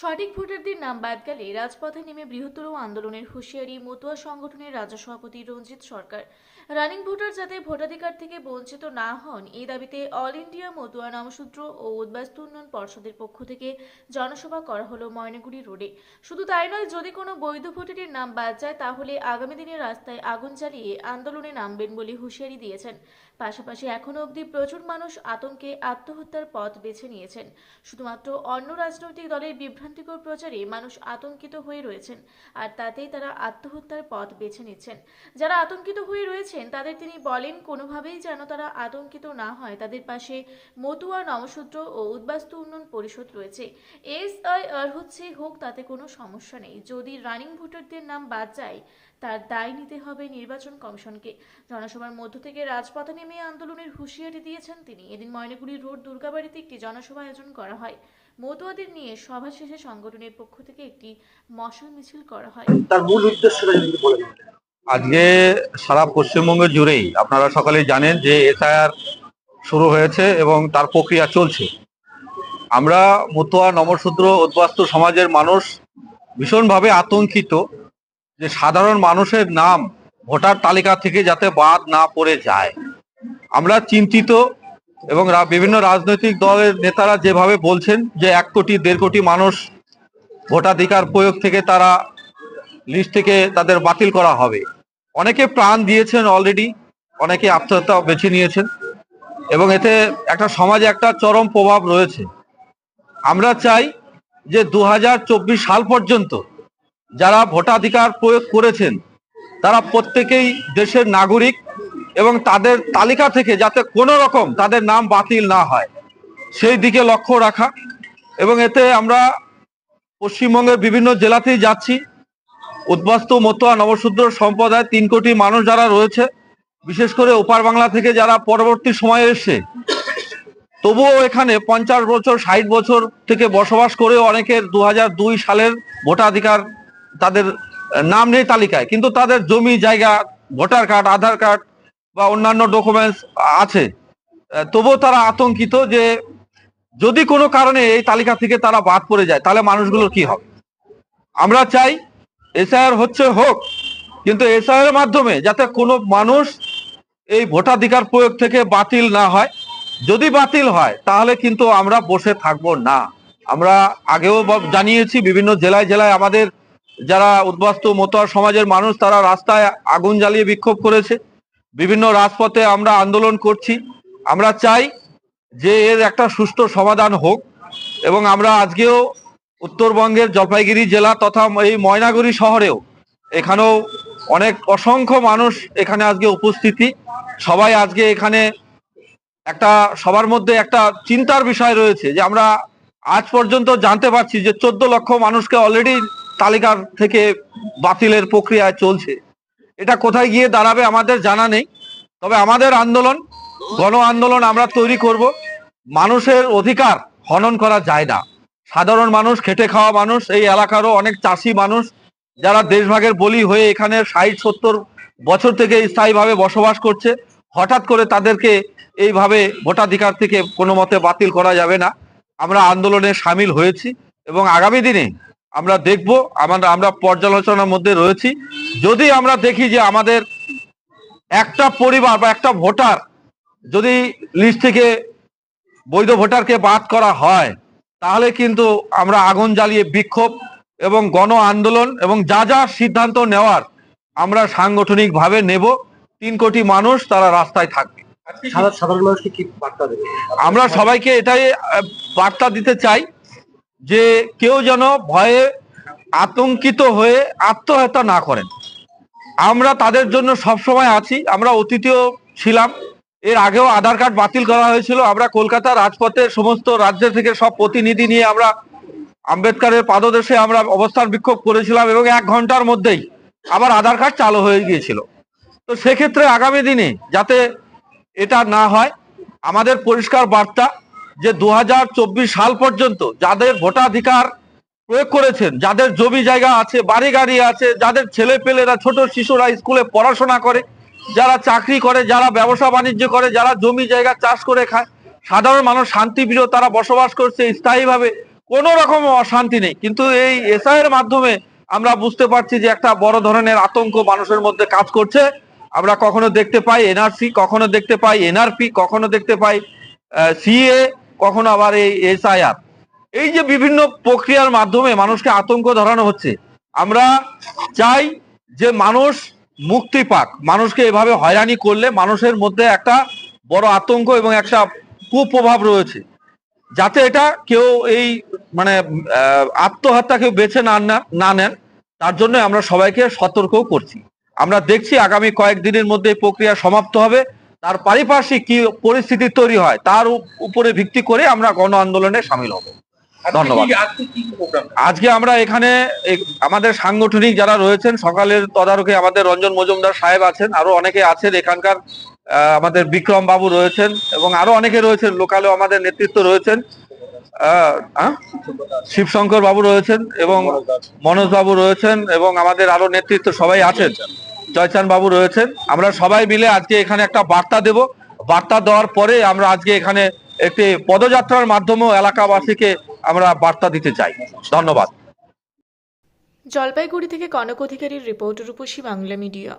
সঠিক ভোটারদের নাম বাদ গেলে রাজপথে নেমে বৃহত্তর আন্দোলনের হুঁশিয়ারি মতুয়া সংগঠনের রাজ্য সভাপতি রঞ্জিত সরকার। রানিং ভোটার যাতে ভোটাধিকার থেকে বঞ্চিত না হন এই দাবিতে অল ইন্ডিয়া মতুয়া নামসূত্র ও উদ্বাস্তু উন্নয়ন পর্ষদের পক্ষ থেকে জনসভা করা হলো ময়নাগুড়ি রোডে। শুধু তাই নয়, যদি কোনো বৈধ ভোটারের নাম বাদ যায় তাহলে আগামী দিনে রাস্তায় আগুন জ্বালিয়ে আন্দোলনে নামবেন বলে হুঁশিয়ারি দিয়েছেন। পাশাপাশি এখনও অবধি প্রচুর মানুষ আতঙ্কে আত্মহত্যার পথ বেছে নিয়েছেন। শুধুমাত্র অন্য রাজনৈতিক দলের বিভ্রান্তিকর প্রচারে মানুষ আতঙ্কিত হয়ে রয়েছেন, আর তাতেই তারা আত্মহত্যার পথ বেছে নিচ্ছেন। যারা আতঙ্কিত হয়ে রয়েছেন তাদের তিনি বলেন, কোনোভাবেই যেন তারা আতঙ্কিত না হয়, তাদের পাশে মতুয়া নমসূত্র ও উদ্বাস্তু উন্নয়ন পরিষদ রয়েছে। SIR হোক, তাতে কোনো সমস্যা নেই। যদি রানিং ভোটারদের নাম বাদ যায় তার দায় নিতে হবে নির্বাচন কমিশনকে। জনসভার মধ্য থেকে রাজপথে নেমে আন্দোলনের হুঁশিয়ারি দিয়েছেন তিনি। এদিন ময়নাগুড়ি রোড দুর্গাবাড়িতে একটি জনসভা আয়োজন করা হয়। মতুয়াদের নিয়ে সভা শেষে সংগঠনের পক্ষ থেকে একটি মশাল মিছিল করা হয়। তার মূল উদ্দেশ্যটা যদি বলেন। আজকে সারা পশ্চিমবঙ্গ জুড়েই আপনারা সকলেই জানেন যে এসআইআর শুরু হয়েছে এবং তার প্রক্রিয়া চলছে। আমরা মতুয়া নমশূদ্র উদ্বাস্তু সমাজের মানুষ ভীষণভাবে আতঙ্কিত যে সাধারণ মানুষের নাম ভোটার তালিকা থেকে যাতে বাদ না পড়ে যায়। আমরা চিন্তিত এবং বিভিন্ন রাজনৈতিক দলের নেতারা যেভাবে বলছেন যে 1 কোটি 1.5 কোটি মানুষ ভোটাধিকার প্রয়োগ থেকে তারা লিস্ট থেকে তাদের বাতিল করা হবে। অনেকে প্রাণ দিয়েছেন অলরেডি, অনেকে আত্মহত্যা বেছে নিয়েছেন এবং এতে একটা সমাজে একটা চরম প্রভাব রয়েছে। আমরা চাই যে 2024 সাল পর্যন্ত যারা ভোটাধিকার প্রয়োগ করেছেন তারা প্রত্যেকেই দেশের নাগরিক এবং তাদের তালিকা থেকে যাতে কোনো রকম তাদের নাম বাতিল না হয় সেই দিকে লক্ষ্য রাখা। এবং এতে আমরা পশ্চিমবঙ্গের বিভিন্ন জেলাতেই যাচ্ছি। উদ্বাস্তু মতুয়া নবশূদ্র সম্প্রদায় 3 কোটি মানুষ যারা রয়েছে, বিশেষ করে ওপার বাংলা থেকে যারা পরবর্তী সময়ে এসে তবুও এখানে 50 বছর 60 বছর থেকে বসবাস করেও অনেকের 2002 সালের ভোটাধিকার তাদের নাম নেই তালিকায়, কিন্তু তাদের জমি জায়গা ভোটার কার্ড আধার কার্ড বা অন্যান্য ডকুমেন্টস আছে। তবুও তারা আতঙ্কিত যে যদি কোনো কারণে এই তালিকা থেকে তারা বাদ পড়ে যায় তাহলে মানুষগুলোর কি হবে। আমরা চাই এসআইআর হোক, কিন্তু এসআইআর মাধ্যমে যাতে কোনো মানুষ এই ভোটাধিকার প্রয়োগ থেকে বাতিল না হয়। যদি বাতিল হয় তাহলে কিন্তু আমরা বসে থাকবো না। আমরা আগেও জানিয়েছি, বিভিন্ন জেলায় জেলায় আমাদের যারা উদ্বাস্তু মতুয়া সমাজের মানুষ তারা রাস্তায় আগুন জ্বালিয়ে বিক্ষোভ করেছে, বিভিন্ন রাজপথে আমরা আন্দোলন করছি। আমরা চাই যে এর একটা সুষ্ঠু সমাধান হোক এবং আমরা আজকেও উত্তরবঙ্গের জলপাইগুড়ি জেলা তথা এই ময়নাগুড়ি শহরেও এখানেও অনেক অসংখ্য মানুষ এখানে আজকে উপস্থিতি। সবাই আজকে এখানে একটা সবার মধ্যে একটা চিন্তার বিষয় রয়েছে যে আমরা আজ পর্যন্ত জানতে পারছি যে 14 লক্ষ মানুষকে অলরেডি তালিকার থেকে বাতিলের প্রক্রিয়া চলছে। এটা কোথায় গিয়ে দাঁড়াবে আমাদের জানা নেই, তবে আমাদের আন্দোলন গণ আন্দোলন আমরা তৈরি করব। মানুষের অধিকার হনন করা যায় না। সাধারণ মানুষ, খেটে খাওয়া মানুষ, এই এলাকারও অনেক চাষি মানুষ যারা দেশভাগের বলি হয়ে এখানে 60-70 বছর থেকে স্থায়ীভাবে বসবাস করছে, হঠাৎ করে তাদেরকে এইভাবে ভোটাধিকার থেকে কোনো মতে বাতিল করা যাবে না। আমরা আন্দোলনে সামিল হয়েছি এবং আগামী দিনে আমরা দেখব, আমরা পর্যালোচনার মধ্যে রয়েছি। যদি আমরা দেখি যে আমাদের একটা পরিবার বা একটা ভোটার যদি লিস্ট থেকে বৈধ ভোটারকে বাদ করা হয় তাহলে কিন্তু আমরা আগুন জ্বালিয়ে বিক্ষোভ এবং গণ আন্দোলন এবং যা যা সিদ্ধান্ত নেওয়ার আমরা সাংগঠনিকভাবে নেব। 3 কোটি মানুষ তারা রাস্তায় থাকবে। সাধারণ মানুষকে কি বার্তা দেবে? আমরা সবাইকে এটাই বার্তা দিতে চাই যে কেউ যেন ভয়ে আতঙ্কিত হয়ে আত্মহত্যা না করেন। আমরা তাদের জন্য সবসময় আছি। আমরা অতীতেও ছিলাম, এর আগেও আধার কার্ড বাতিল করা হয়েছিল। আমরা কলকাতা রাজপথে সমস্ত রাজ্য থেকে সব প্রতিনিধি নিয়ে আমরা আম্বেদকরের পাদদেশে আমরা অবস্থান বিক্ষোভ করেছিলাম এবং 1 ঘন্টার মধ্যেই আবার আধার কার্ড চালু হয়ে গিয়েছিল। তো সেক্ষেত্রে আগামী দিনে যাতে এটা না হয়, আমাদের পরিষ্কার বার্তা যে 2024 সাল পর্যন্ত যাদের ভোটাধিকার প্রয়োগ করেছেন, যাদের জমি জায়গা আছে, বাড়ি গাড়ি আছে, যাদের ছেলে পেলেরা ছোট শিশুরা স্কুলে পড়াশোনা করে, যারা চাকরি করে, যারা ব্যবসা বাণিজ্য করে, যারা জমি জায়গা চাষ করে খায়, সাধারণ মানুষ শান্তিপ্রিয় তারা বসবাস করছে স্থায়ীভাবে, কোনো রকম অশান্তি নেই, কিন্তু এই এসআইয়ের মাধ্যমে আমরা বুঝতে পারছি যে একটা বড় ধরনের আতঙ্ক মানুষের মধ্যে কাজ করছে। আমরা কখনো দেখতে পাই এনআরসি, কখনো দেখতে পাই এনআরপি, কখনো দেখতে পাই সিএ, কখনো আবার এই এসআইআর। এই যে বিভিন্ন প্রক্রিয়ার মাধ্যমে মানুষকে আতঙ্ক ধরানো হচ্ছে, আমরা চাই যে মানুষ মুক্তি পাক। মানুষকে এভাবে হয়রানি করলে মানুষের মধ্যে একটা বড় আতঙ্ক এবং একটা কুপ্রভাব রয়েছে, যাতে এটা কেউ এই মানে আত্মহত্যা কেউ বেছে না নেন, তার জন্য আমরা সবাইকে সতর্কও করছি। আমরা দেখছি আগামী কয়েকদিনের মধ্যে এই প্রক্রিয়া সমাপ্ত হবে। তার পারিপার্শ্বিক কি পরিস্থিতি তৈরি হয় তার উপরে ভিত্তি করে আমরা গণ আন্দোলনে সামিল হব। ধন্যবাদ। আজকে আমরা এখানে আমাদের সাংগঠনিক যারা রয়েছেন, সকালের তদারকে আমাদের রঞ্জন মজুমদার সাহেব আছেন, আরো অনেকে আছেন এখানকার, আমাদের বিক্রম বাবু রয়েছেন এবং আরো অনেকে রয়েছেন, লোকালেও আমাদের নেতৃত্ব রয়েছেন, শিবশঙ্কর বাবু রয়েছেন এবং মনোজ বাবু রয়েছেন এবং আমাদের আরো নেতৃত্ব সবাই আছেন, জয়চান বাবু রয়েছেন। আমরা সবাই মিলে আজকে এখানে একটা বার্তা দেব। বার্তা দেওয়ার পরে আমরা আজকে এখানে একটি পদযাত্রার মাধ্যমেও এলাকাবাসীকে আমরা বার্তা দিতে চাই। ধন্যবাদ। জলপাইগুড়ি থেকে কনক অধিকারীর রিপোর্ট, রূপসী বাংলা মিডিয়া।